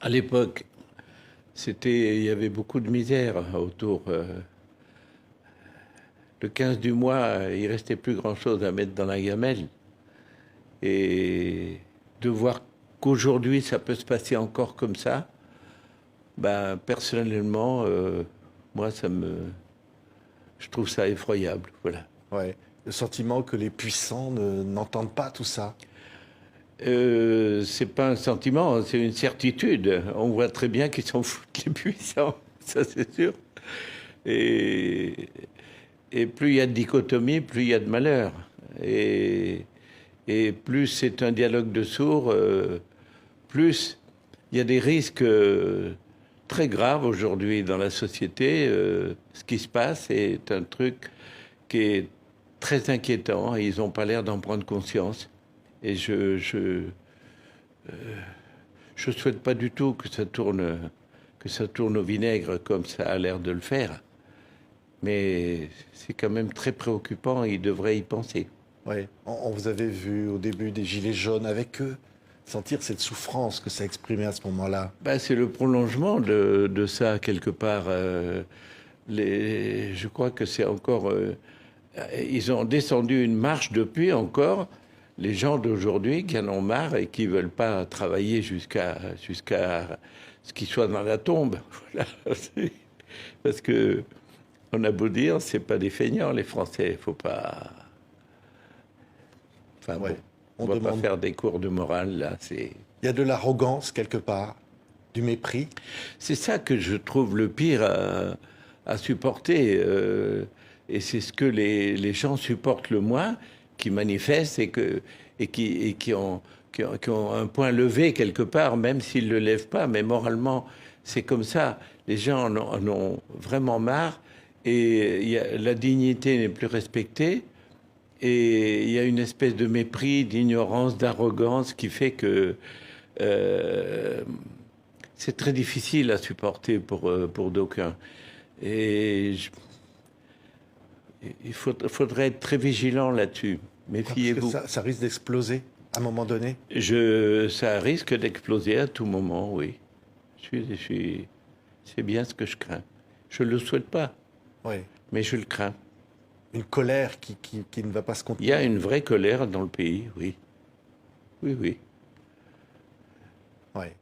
À l'époque, il y avait beaucoup de misère autour. Le 15 du mois, il restait plus grand-chose à mettre dans la gamelle. Et de voir qu'aujourd'hui, ça peut se passer encore comme ça, ben, personnellement, moi, je trouve ça effroyable. Voilà. Ouais. Le sentiment que les puissants n'entendent pas tout ça. C'est pas un sentiment, c'est une certitude. On voit très bien qu'ils s'en foutent les puissants, ça c'est sûr. Et, et plus il y a de dichotomie, plus il y a de malheur. Et, et plus c'est un dialogue de sourds, plus il y a des risques très graves aujourd'hui dans la société. Ce qui se passe est un truc qui est très inquiétant et ils n'ont pas l'air d'en prendre conscience. Et je souhaite pas du tout que ça tourne au vinaigre comme ça a l'air de le faire. Mais c'est quand même très préoccupant et ils devraient y penser. Ouais. On vous avait vu au début des Gilets jaunes avec eux, sentir cette souffrance que ça exprimait à ce moment-là. Ben, c'est le prolongement de ça, quelque part. Je crois que c'est encore... ils ont descendu une marche depuis encore. Les gens d'aujourd'hui qui en ont marre et qui ne veulent pas travailler jusqu'à ce qu'ils soient dans la tombe. Voilà. Parce que on a beau dire, c'est pas des feignants les Français. Il faut pas... Enfin Ouais. bon, on va pas demande. faire des cours de morale là. Il y a de l'arrogance quelque part, du mépris. C'est ça que je trouve le pire à supporter. Et c'est ce que les gens supportent le moins, qui manifestent qui ont un point levé quelque part, même s'ils ne le lèvent pas. Mais moralement, c'est comme ça. Les gens en ont vraiment marre et la dignité n'est plus respectée. Et il y a une espèce de mépris, d'ignorance, d'arrogance qui fait que euh, c'est très difficile à supporter pour d'aucuns. Et il faudrait être très vigilant là-dessus. Parce que Méfiez-vous. ça risque d'exploser à un moment donné. Ça risque d'exploser à tout moment, oui. C'est bien ce que je crains. Je ne le souhaite pas, Oui. mais je le crains. Une colère qui ne va pas se Il y contenir. a une vraie colère dans le pays, oui. Oui, oui. Ouais.